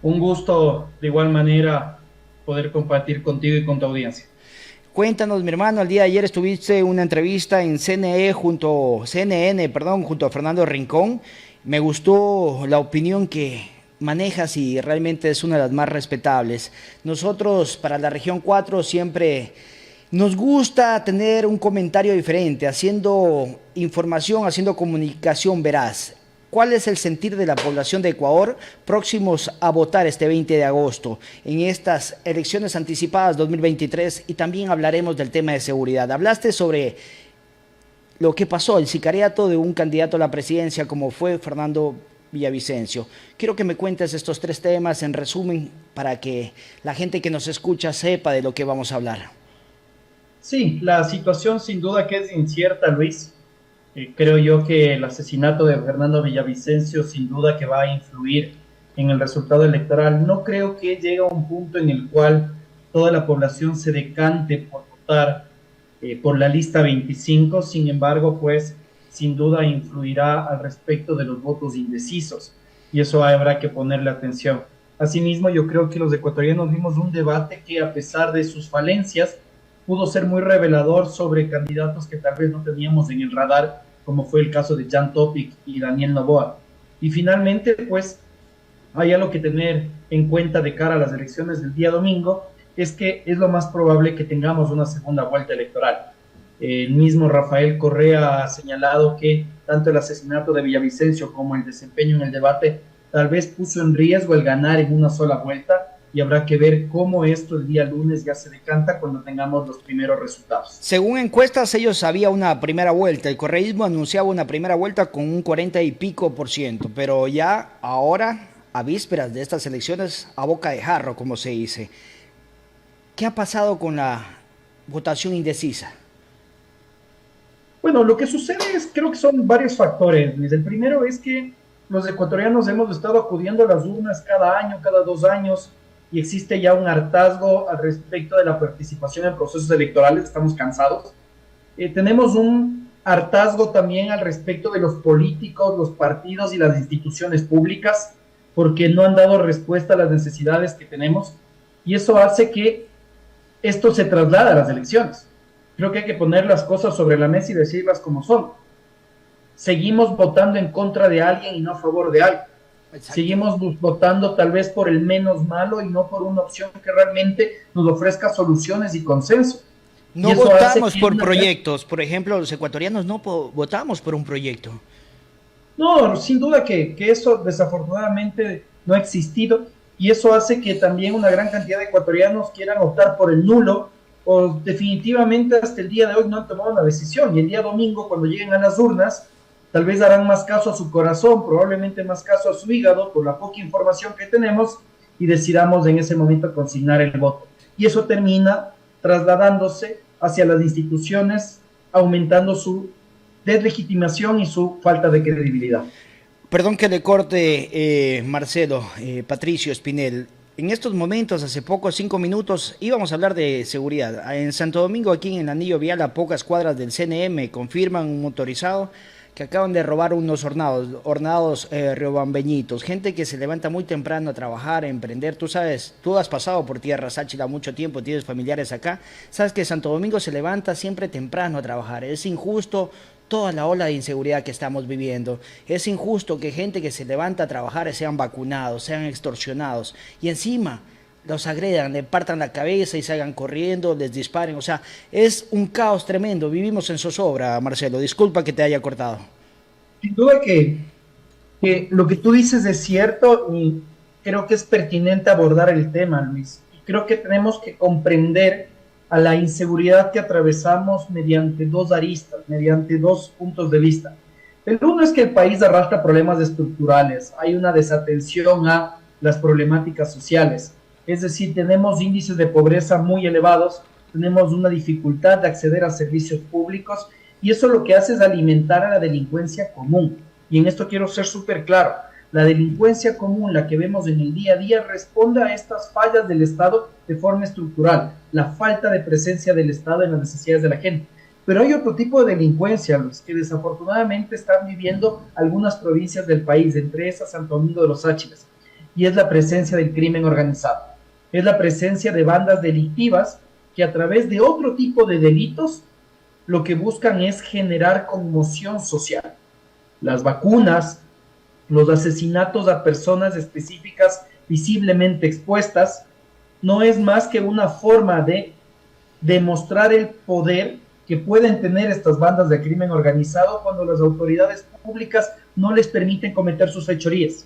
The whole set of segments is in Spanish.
Un gusto de igual manera poder compartir contigo y con tu audiencia. Cuéntanos, mi hermano, el día de ayer estuviste una entrevista en CNN, perdón, junto a Fernando Rincón. Me gustó la opinión que manejas y realmente es una de las más respetables. Nosotros, para la región 4 siempre nos gusta tener un comentario diferente, haciendo información, haciendo comunicación veraz. ¿Cuál es el sentir de la población de Ecuador próximos a votar este 20 de agosto en estas elecciones anticipadas 2023? Y también hablaremos del tema de seguridad. Hablaste sobre lo que pasó, el sicariato de un candidato a la presidencia como fue Fernando Villavicencio. Quiero que me cuentes estos tres temas en resumen para que la gente que nos escucha sepa de lo que vamos a hablar. Sí, la situación sin duda que es incierta, Luis. Creo yo que el asesinato de Fernando Villavicencio sin duda que va a influir en el resultado electoral. No creo que llegue a un punto en el cual toda la población se decante por votar por la lista 25. Sin embargo, pues sin duda influirá al respecto de los votos indecisos y eso habrá que ponerle atención. Asimismo, yo creo que los ecuatorianos vimos un debate que a pesar de sus falencias, pudo ser muy revelador sobre candidatos que tal vez no teníamos en el radar, como fue el caso de Jan Topic y Daniel Noboa. Y finalmente, pues, hay algo que tener en cuenta de cara a las elecciones del día domingo, es que es lo más probable que tengamos una segunda vuelta electoral. El mismo Rafael Correa ha señalado que tanto el asesinato de Villavicencio como el desempeño en el debate tal vez puso en riesgo el ganar en una sola vuelta y habrá que ver cómo esto el día lunes ya se decanta cuando tengamos los primeros resultados. Según encuestas, ellos había una primera vuelta. El correísmo anunciaba una primera vuelta con un 40 y pico por ciento, pero ya ahora, a vísperas de estas elecciones, a boca de jarro, como se dice. ¿Qué ha pasado con la votación indecisa? Bueno, lo que sucede es, creo que son varios factores. El primero es que los ecuatorianos hemos estado acudiendo a las urnas cada año, cada 2 años, y existe ya un hartazgo al respecto de la participación en procesos electorales, estamos cansados. Tenemos un hartazgo también al respecto de los políticos, los partidos y las instituciones públicas, porque no han dado respuesta a las necesidades que tenemos, y eso hace que esto se traslade a las elecciones. Creo que hay que poner las cosas sobre la mesa y decirlas como son. Seguimos votando en contra de alguien y no a favor de alguien. Exacto. Seguimos votando tal vez por el menos malo y no por una opción que realmente nos ofrezca soluciones y consenso. Y No eso hace votamos que por una... proyectos. Por ejemplo, los ecuatorianos no votamos por un proyecto. No, sin duda que eso desafortunadamente no ha existido y eso hace que también una gran cantidad de ecuatorianos quieran optar por el nulo o definitivamente hasta el día de hoy no han tomado una decisión y el día domingo cuando lleguen a las urnas tal vez harán más caso a su corazón, probablemente más caso a su hígado por la poca información que tenemos y decidamos en ese momento consignar el voto. Y eso termina trasladándose hacia las instituciones, aumentando su deslegitimación y su falta de credibilidad. Perdón que le corte, Marcelo, Patricio Espinel. En estos momentos, hace pocos 5 minutos, íbamos a hablar de seguridad. En Santo Domingo, aquí en el anillo vial, a pocas cuadras del CNM, confirman un motorizado que acaban de robar unos hornados riobambeñitos. Gente que se levanta muy temprano a trabajar, a emprender. Tú sabes, tú has pasado por Tierra Sáchila mucho tiempo, tienes familiares acá. Sabes que Santo Domingo se levanta siempre temprano a trabajar. Es injusto toda la ola de inseguridad que estamos viviendo. Es injusto que gente que se levanta a trabajar sean vacunados, sean extorsionados y encima los agredan, le partan la cabeza y salgan corriendo, les disparen. O sea, es un caos tremendo. Vivimos en zozobra, Marcelo. Disculpa que te haya cortado. Sin duda que lo que tú dices es cierto y creo que es pertinente abordar el tema, Luis. Y creo que tenemos que comprender a la inseguridad que atravesamos mediante dos aristas, mediante dos puntos de vista. El uno es que el país arrastra problemas estructurales, hay una desatención a las problemáticas sociales, es decir, tenemos índices de pobreza muy elevados, tenemos una dificultad de acceder a servicios públicos y eso lo que hace es alimentar a la delincuencia común. Y en esto quiero ser súper claro, la delincuencia común, la que vemos en el día a día, responde a estas fallas del Estado de forma estructural, la falta de presencia del Estado en las necesidades de la gente. Pero hay otro tipo de delincuencia, los que desafortunadamente están viviendo algunas provincias del país, entre esas Santo Domingo de los Áchilas. y es la presencia del crimen organizado. Es la presencia de bandas delictivas que a través de otro tipo de delitos lo que buscan es generar conmoción social. Las vacunas, los asesinatos a personas específicas visiblemente expuestas, no es más que una forma de demostrar el poder que pueden tener estas bandas de crimen organizado cuando las autoridades públicas no les permiten cometer sus fechorías.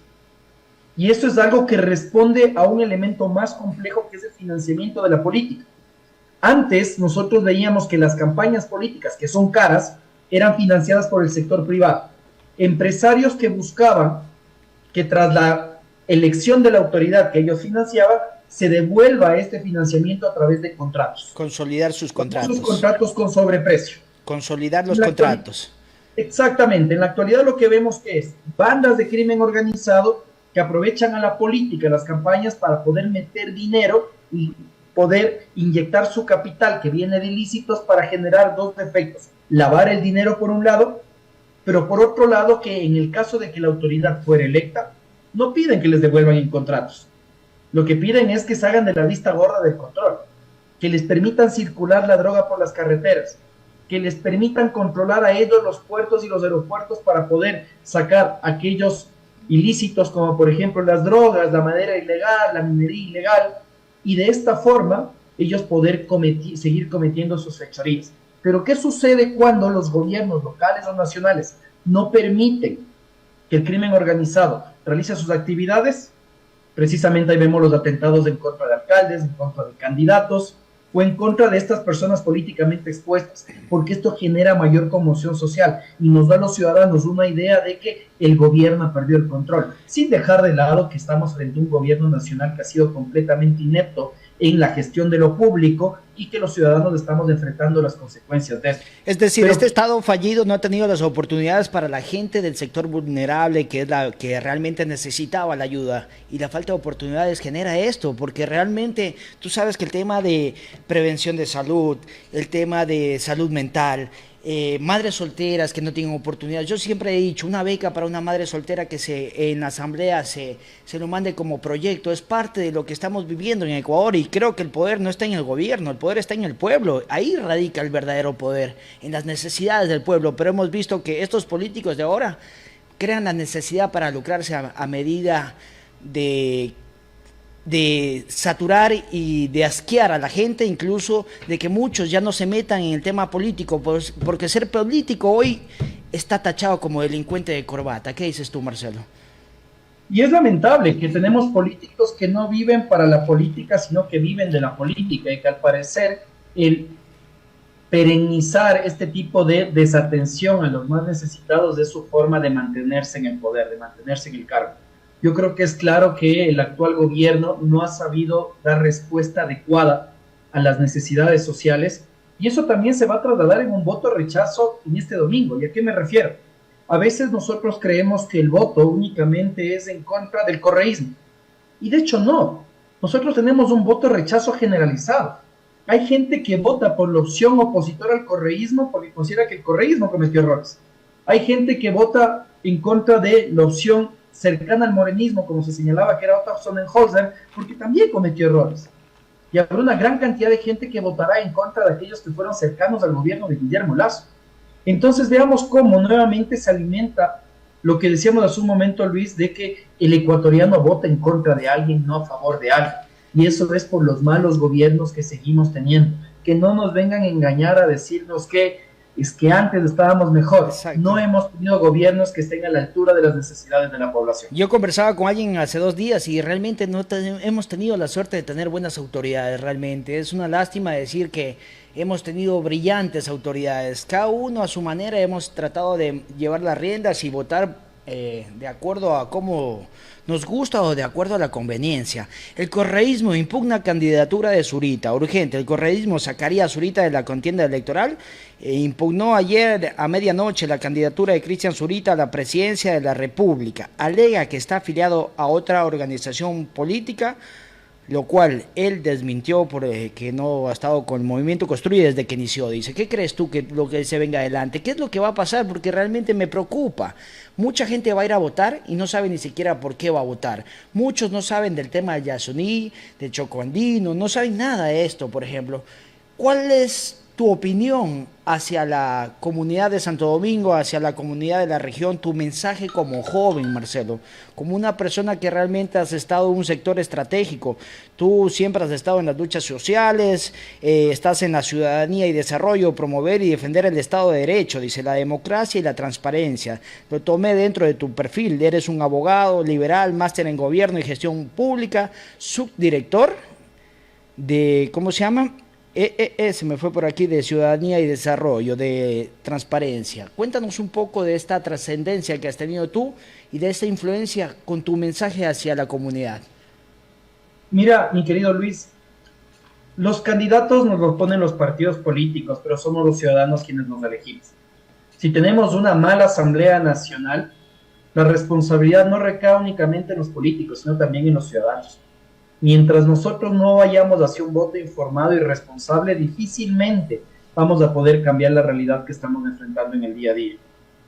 Y eso es algo que responde a un elemento más complejo que es el financiamiento de la política. Antes nosotros veíamos que las campañas políticas, que son caras, eran financiadas por el sector privado. Empresarios que buscaban que tras la elección de la autoridad que ellos financiaban, se devuelva este financiamiento a través de contratos. Consolidar sus contratos. Sus contratos con sobreprecio. Consolidar los contratos. Exactamente. En la actualidad lo que vemos que es bandas de crimen organizado que aprovechan a la política, las campañas, para poder meter dinero y poder inyectar su capital que viene de ilícitos para generar dos efectos. Lavar el dinero por un lado, pero por otro lado que en el caso de que la autoridad fuera electa, no piden que les devuelvan en contratos. Lo que piden es que se hagan de la vista gorda del control, que les permitan circular la droga por las carreteras, que les permitan controlar a ellos los puertos y los aeropuertos para poder sacar aquellos ilícitos como por ejemplo las drogas, la madera ilegal, la minería ilegal, y de esta forma ellos poder seguir cometiendo sus fechorías. Pero ¿qué sucede cuando los gobiernos locales o nacionales no permiten que el crimen organizado realice sus actividades? Precisamente ahí vemos los atentados en contra de alcaldes, en contra de candidatos o en contra de estas personas políticamente expuestas, porque esto genera mayor conmoción social y nos da a los ciudadanos una idea de que el gobierno perdió el control, sin dejar de lado que estamos frente a un gobierno nacional que ha sido completamente inepto en la gestión de lo público y que los ciudadanos estamos enfrentando las consecuencias de esto. Es decir, este Estado fallido no ha tenido las oportunidades para la gente del sector vulnerable, que es la que realmente necesitaba la ayuda, y la falta de oportunidades genera esto, porque realmente tú sabes que el tema de prevención de salud, el tema de salud mental, madres solteras que no tienen oportunidades. Yo siempre he dicho, una beca para una madre soltera que en la asamblea se lo mande como proyecto, es parte de lo que estamos viviendo en Ecuador, y creo que el poder no está en el gobierno, el poder está en el pueblo. Ahí radica el verdadero poder, en las necesidades del pueblo. Pero hemos visto que estos políticos de ahora crean la necesidad para lucrarse a medida de saturar y de asquear a la gente, incluso de que muchos ya no se metan en el tema político, porque ser político hoy está tachado como delincuente de corbata. ¿Qué dices tú, Marcelo? Y es lamentable que tenemos políticos que no viven para la política, sino que viven de la política, y que al parecer el perennizar este tipo de desatención a los más necesitados es su forma de mantenerse en el poder, de mantenerse en el cargo. Yo creo que es claro que el actual gobierno no ha sabido dar respuesta adecuada a las necesidades sociales, y eso también se va a trasladar en un voto rechazo en este domingo. ¿Y a qué me refiero? A veces nosotros creemos que el voto únicamente es en contra del correísmo, y de hecho no. Nosotros tenemos un voto rechazo generalizado. Hay gente que vota por la opción opositora al correísmo porque considera que el correísmo cometió errores. Hay gente que vota en contra de la opción cercana al morenismo, como se señalaba que era Otto Sonnenholzer, porque también cometió errores. Y habrá una gran cantidad de gente que votará en contra de aquellos que fueron cercanos al gobierno de Guillermo Lasso. Entonces veamos cómo nuevamente se alimenta lo que decíamos hace un momento, Luis, de que el ecuatoriano vota en contra de alguien, no a favor de alguien. Y eso es por los malos gobiernos que seguimos teniendo. Que no nos vengan a engañar a decirnos que es que antes estábamos mejor. Exacto. No hemos tenido gobiernos que estén a la altura de las necesidades de la población. Yo conversaba con alguien hace 2 días y realmente no hemos tenido la suerte de tener buenas autoridades, realmente. Es una lástima decir que hemos tenido brillantes autoridades. Cada uno a su manera hemos tratado de llevar las riendas y votar de acuerdo a cómo nos gusta o de acuerdo a la conveniencia. El correísmo impugna candidatura de Zurita, urgente. El correísmo sacaría a Zurita de la contienda electoral. Impugnó ayer a medianoche la candidatura de Cristian Zurita a la presidencia de la República. Alega que está afiliado a otra organización política, lo cual él desmintió que no ha estado con el Movimiento Construye desde que inició. Dice, ¿qué crees tú que lo que se venga adelante? ¿Qué es lo que va a pasar? Porque realmente me preocupa. Mucha gente va a ir a votar y no sabe ni siquiera por qué va a votar. Muchos no saben del tema del Yasuní, del Chocoandino, no saben nada de esto, por ejemplo. ¿Cuál es tu opinión hacia la comunidad de Santo Domingo, hacia la comunidad de la región, tu mensaje como joven, Marcelo, como una persona que realmente has estado en un sector estratégico? Tú siempre has estado en las luchas sociales, estás en la ciudadanía y desarrollo, promover y defender el Estado de Derecho, dice, la democracia y la transparencia. Lo tomé dentro de tu perfil, eres un abogado liberal, máster en gobierno y gestión pública, subdirector de, ¿cómo se llama?, se me fue por aquí, de Ciudadanía y Desarrollo, de Transparencia. Cuéntanos un poco de esta trascendencia que has tenido tú y de esta influencia con tu mensaje hacia la comunidad. Mira, mi querido Luis, los candidatos nos los ponen los partidos políticos, pero somos los ciudadanos quienes nos elegimos. Si tenemos una mala Asamblea Nacional, la responsabilidad no recae únicamente en los políticos, sino también en los ciudadanos. Mientras nosotros no vayamos hacia un voto informado y responsable, difícilmente vamos a poder cambiar la realidad que estamos enfrentando en el día a día.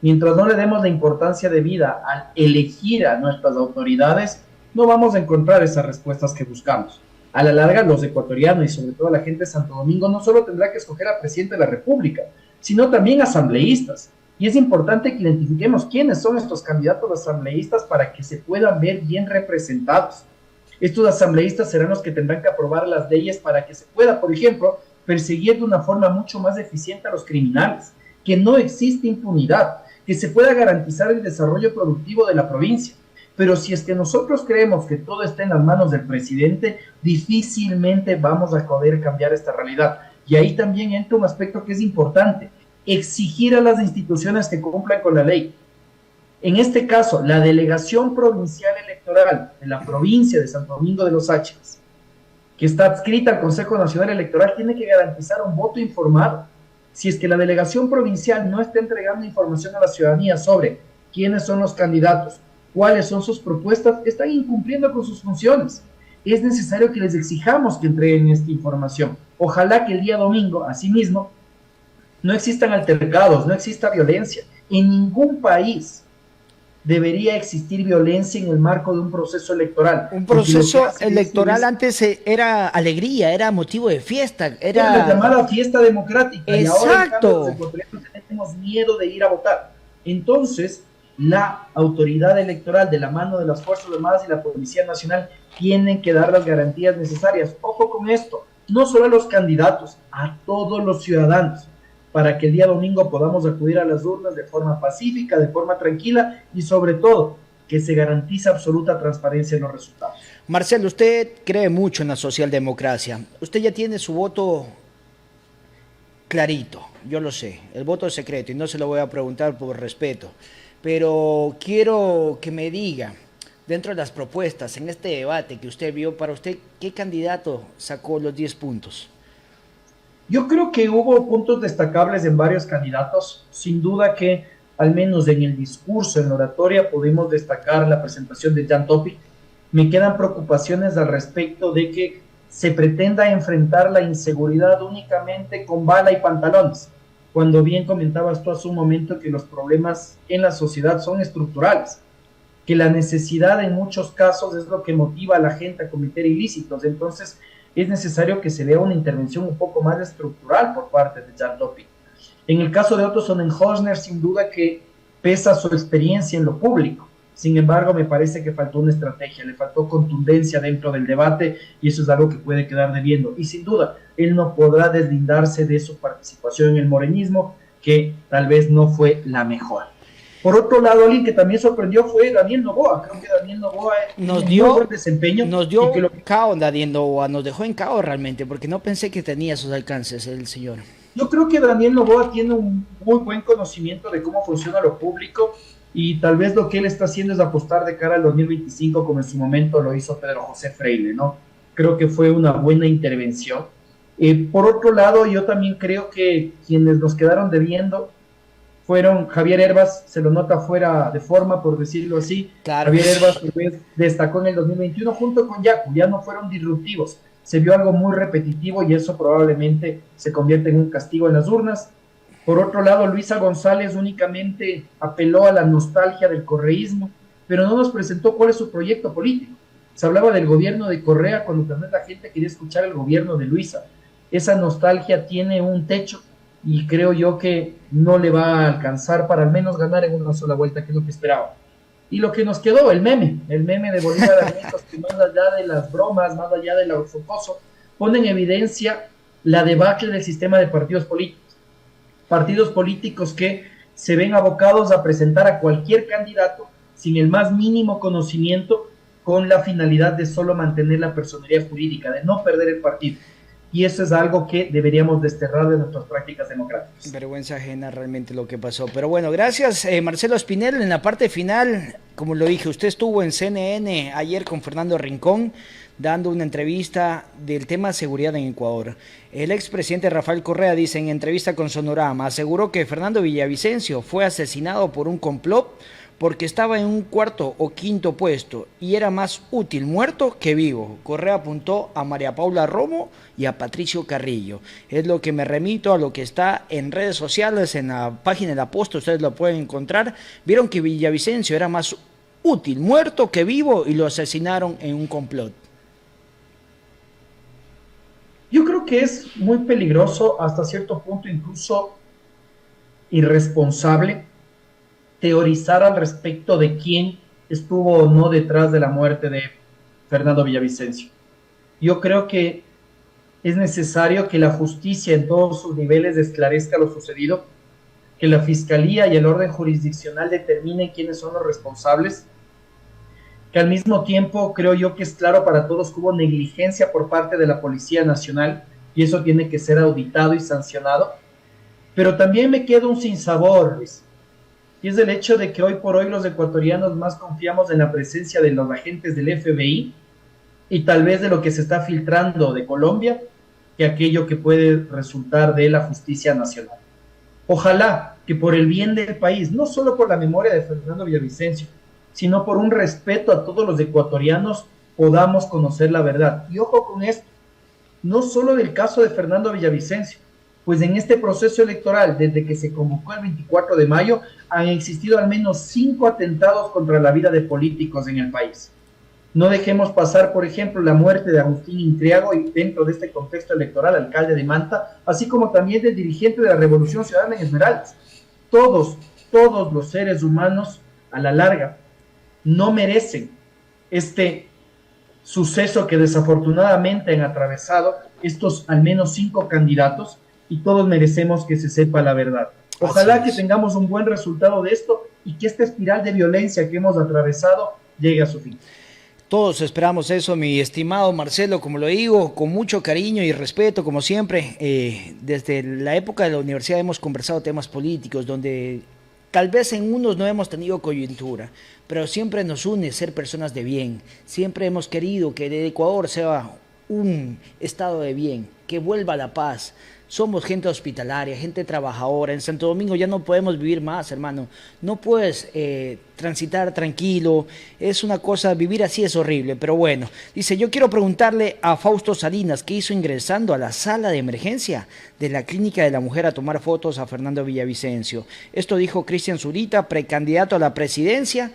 Mientras no le demos la importancia debida al elegir a nuestras autoridades, no vamos a encontrar esas respuestas que buscamos. A la larga, los ecuatorianos y sobre todo la gente de Santo Domingo no solo tendrá que escoger al presidente de la República, sino también asambleístas. Y es importante que identifiquemos quiénes son estos candidatos asambleístas para que se puedan ver bien representados. Estos asambleístas serán los que tendrán que aprobar las leyes para que se pueda, por ejemplo, perseguir de una forma mucho más eficiente a los criminales, que no existe impunidad, que se pueda garantizar el desarrollo productivo de la provincia. Pero si es que nosotros creemos que todo está en las manos del presidente, difícilmente vamos a poder cambiar esta realidad. Y ahí también entra un aspecto que es importante: exigir a las instituciones que cumplan con la ley. En este caso, la Delegación Provincial Electoral de la provincia de Santo Domingo de los Áchilas, que está adscrita al Consejo Nacional Electoral, tiene que garantizar un voto informado. Si es que la delegación provincial no está entregando información a la ciudadanía sobre quiénes son los candidatos, cuáles son sus propuestas, están incumpliendo con sus funciones. Es necesario que les exijamos que entreguen esta información. Ojalá que el día domingo, asimismo, no existan altercados, no exista violencia. En ningún país debería existir violencia en el marco de un proceso electoral. Un proceso electoral antes era alegría, era motivo de fiesta, era la llamada fiesta democrática. Exacto. Y ahora, en cambio, los ecuatorianos tenemos miedo de ir a votar. Entonces, la autoridad electoral, de la mano de las Fuerzas Armadas y la Policía Nacional, tienen que dar las garantías necesarias. Ojo con esto, no solo a los candidatos, a todos los ciudadanos, para que el día domingo podamos acudir a las urnas de forma pacífica, de forma tranquila y sobre todo que se garantice absoluta transparencia en los resultados. Marcelo, usted cree mucho en la socialdemocracia. Usted ya tiene su voto clarito, yo lo sé, el voto es secreto y no se lo voy a preguntar por respeto, pero quiero que me diga, dentro de las propuestas, en este debate que usted vio, para usted, ¿qué candidato sacó los 10 puntos? Yo creo que hubo puntos destacables en varios candidatos. Sin duda que, al menos en el discurso, en la oratoria, pudimos destacar la presentación de Jan Topic. Me quedan preocupaciones al respecto de que se pretenda enfrentar la inseguridad únicamente con bala y pantalones, cuando bien comentabas tú hace un momento que los problemas en la sociedad son estructurales, que la necesidad en muchos casos es lo que motiva a la gente a cometer ilícitos. Entonces, es necesario que se vea una intervención un poco más estructural por parte de Jan Topic. En el caso de Otto Sonnenhorstner, sin duda que pesa su experiencia en lo público. Sin embargo, me parece que faltó una estrategia, le faltó contundencia dentro del debate y eso es algo que puede quedar debiendo. Y sin duda, él no podrá deslindarse de su participación en el morenismo, que tal vez no fue la mejor. Por otro lado, alguien que también sorprendió fue Daniel Noboa. Creo que Daniel Noboa nos dio buen desempeño. Nos dio caos Daniel Noboa, nos dejó en caos realmente, porque no pensé que tenía esos alcances el señor. Yo creo que Daniel Noboa tiene un muy buen conocimiento de cómo funciona lo público y tal vez lo que él está haciendo es apostar de cara al 2025, como en su momento lo hizo Pedro José Freile, ¿no? Creo que fue una buena intervención. Por otro lado, yo también creo que quienes nos quedaron debiendo fueron Javier Herbas, se lo nota fuera de forma, por decirlo así. Claro. Javier Herbas pues, destacó en el 2021 junto con Yacu, ya no fueron disruptivos. Se vio algo muy repetitivo y eso probablemente se convierte en un castigo en las urnas. Por otro lado, Luisa González únicamente apeló a la nostalgia del correísmo, pero no nos presentó cuál es su proyecto político. Se hablaba del gobierno de Correa cuando también la gente quería escuchar el gobierno de Luisa. Esa nostalgia tiene un techo y creo yo que no le va a alcanzar para al menos ganar en una sola vuelta, que es lo que esperaba. Y lo que nos quedó, el meme de Bolívar Amigos, que más allá de las bromas, más allá del jocoso, pone en evidencia la debacle del sistema de partidos políticos que se ven abocados a presentar a cualquier candidato sin el más mínimo conocimiento, con la finalidad de solo mantener la personería jurídica, de no perder el partido. Y eso es algo que deberíamos desterrar de nuestras prácticas democráticas. Vergüenza ajena realmente lo que pasó. Pero bueno, gracias Marcelo Espinel. En la parte final, como lo dije, usted estuvo en CNN ayer con Fernando Rincón dando una entrevista del tema seguridad en Ecuador. El expresidente Rafael Correa dice en entrevista con Sonorama, aseguró que Fernando Villavicencio fue asesinado por un complot porque estaba en un cuarto o quinto puesto y era más útil muerto que vivo. Correa apuntó a María Paula Romo y a Patricio Carrillo. Es lo que me remito a lo que está en redes sociales, en la página de la Posta, ustedes lo pueden encontrar. Vieron que Villavicencio era más útil muerto que vivo y lo asesinaron en un complot. Yo creo que es muy peligroso, hasta cierto punto incluso irresponsable, teorizar al respecto de quién estuvo o no detrás de la muerte de Fernando Villavicencio. Yo creo que es necesario que la justicia en todos sus niveles esclarezca lo sucedido, que la fiscalía y el orden jurisdiccional determinen quiénes son los responsables, que al mismo tiempo creo yo que es claro para todos que hubo negligencia por parte de la Policía Nacional y eso tiene que ser auditado y sancionado. Pero también me queda un sinsabor, Luis, y es el hecho de que hoy por hoy los ecuatorianos más confiamos en la presencia de los agentes del FBI y tal vez de lo que se está filtrando de Colombia que aquello que puede resultar de la justicia nacional. Ojalá que por el bien del país, no solo por la memoria de Fernando Villavicencio, sino por un respeto a todos los ecuatorianos, podamos conocer la verdad. Y ojo con esto, no solo del caso de Fernando Villavicencio, pues en este proceso electoral, desde que se convocó el 24 de mayo, han existido al menos 5 atentados contra la vida de políticos en el país. No dejemos pasar, por ejemplo, la muerte de Agustín Intriago y dentro de este contexto electoral, alcalde de Manta, así como también del dirigente de la Revolución Ciudadana en Esmeraldas. Todos los seres humanos, a la larga, no merecen este suceso que desafortunadamente han atravesado estos al menos 5 candidatos y todos merecemos que se sepa la verdad. Ojalá que tengamos un buen resultado de esto y que esta espiral de violencia que hemos atravesado llegue a su fin. Todos esperamos eso, mi estimado Marcelo, como lo digo, con mucho cariño y respeto, como siempre. Desde la época de la universidad hemos conversado temas políticos, donde tal vez en unos no hemos tenido coyuntura, pero siempre nos une ser personas de bien. Siempre hemos querido que el Ecuador sea un estado de bien, que vuelva la paz. Somos gente hospitalaria, gente trabajadora. En Santo Domingo ya no podemos vivir más, hermano. No puedes transitar tranquilo. Es una cosa, vivir así es horrible. Pero bueno, dice, yo quiero preguntarle a Fausto Salinas, ¿qué hizo ingresando a la sala de emergencia de la Clínica de la Mujer a tomar fotos a Fernando Villavicencio? Esto dijo Cristian Zurita, precandidato a la presidencia.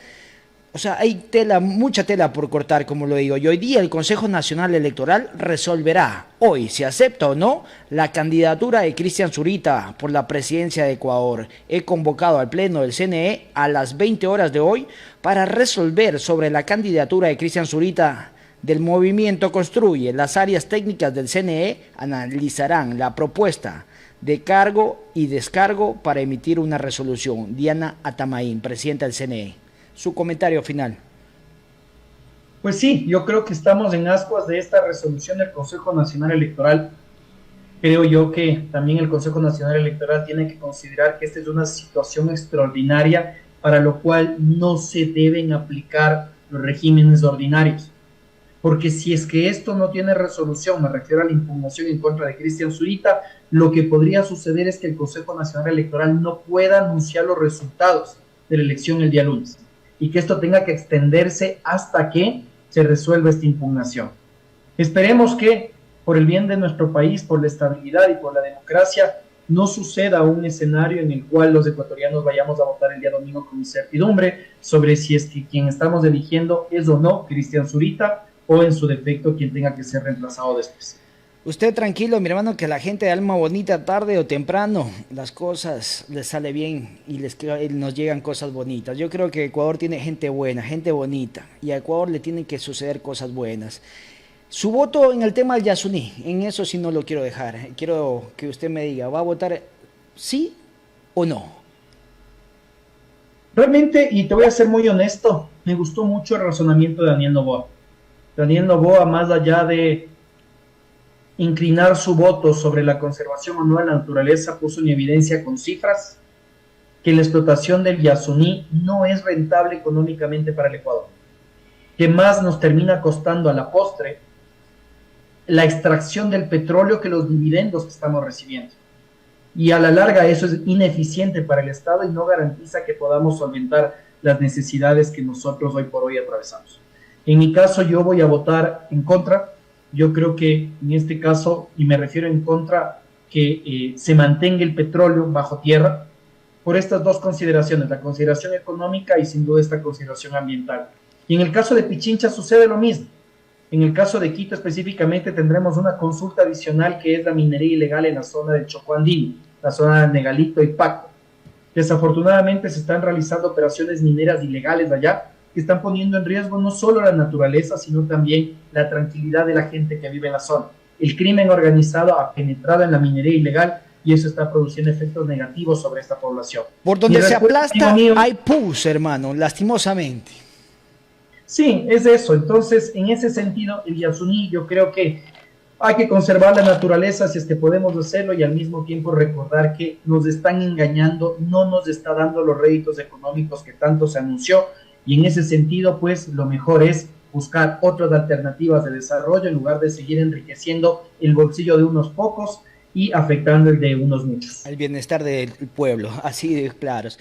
O sea, hay tela, mucha tela por cortar, como lo digo. Y hoy día el Consejo Nacional Electoral resolverá hoy si acepta o no la candidatura de Cristian Zurita por la presidencia de Ecuador. He convocado al Pleno del CNE a las 20 horas de hoy para resolver sobre la candidatura de Cristian Zurita del Movimiento Construye. Las áreas técnicas del CNE analizarán la propuesta de cargo y descargo para emitir una resolución. Diana Atamaín, presidenta del CNE. Su comentario final. Pues sí, yo creo que estamos en ascuas de esta resolución del Consejo Nacional Electoral. Creo yo que también el Consejo Nacional Electoral tiene que considerar que esta es una situación extraordinaria para lo cual no se deben aplicar los regímenes ordinarios. porque si es que esto no tiene resolución, me refiero a la impugnación en contra de Cristian Zurita, lo que podría suceder es que el Consejo Nacional Electoral no pueda anunciar los resultados de la elección el día lunes y que esto tenga que extenderse hasta que se resuelva esta impugnación. Esperemos que, por el bien de nuestro país, por la estabilidad y por la democracia, no suceda un escenario en el cual los ecuatorianos vayamos a votar el día domingo con incertidumbre sobre si es que quien estamos eligiendo es o no Cristian Zurita, o en su defecto quien tenga que ser reemplazado después. Usted tranquilo, mi hermano, que la gente de alma bonita, tarde o temprano, las cosas les sale bien y nos llegan cosas bonitas. Yo creo que Ecuador tiene gente buena, gente bonita, y a Ecuador le tienen que suceder cosas buenas. Su voto en el tema del Yasuní, en eso sí no lo quiero dejar. Quiero que usted me diga, ¿va a votar sí o no? Realmente, y te voy a ser muy honesto, me gustó mucho el razonamiento de Daniel Noboa. Daniel Noboa, más allá de inclinar su voto sobre la conservación o no de la naturaleza, puso en evidencia con cifras que la explotación del Yasuní no es rentable económicamente para el Ecuador, que más nos termina costando a la postre la extracción del petróleo que los dividendos que estamos recibiendo. Y a la larga eso es ineficiente para el Estado y no garantiza que podamos solventar las necesidades que nosotros hoy por hoy atravesamos. En mi caso, yo voy a votar en contra. Yo creo que en este caso, y me refiero en contra, que se mantenga el petróleo bajo tierra por estas dos consideraciones, la consideración económica y sin duda esta consideración ambiental. Y en el caso de Pichincha sucede lo mismo. En el caso de Quito específicamente tendremos una consulta adicional que es la minería ilegal en la zona del Chocó Andino, la zona de Negalito y Paco. Desafortunadamente se están realizando operaciones mineras ilegales allá, que están poniendo en riesgo no solo la naturaleza, sino también la tranquilidad de la gente que vive en la zona. El crimen organizado ha penetrado en la minería ilegal y eso está produciendo efectos negativos sobre esta población. Por donde se aplasta hay pus, hermano, lastimosamente. Sí, es eso. Entonces, en ese sentido, el Yasuní, yo creo que hay que conservar la naturaleza si es que podemos hacerlo y al mismo tiempo recordar que nos están engañando, no nos está dando los réditos económicos que tanto se anunció. Y en ese sentido, pues lo mejor es buscar otras alternativas de desarrollo en lugar de seguir enriqueciendo el bolsillo de unos pocos y afectando el de unos muchos. El bienestar del pueblo, así de claros.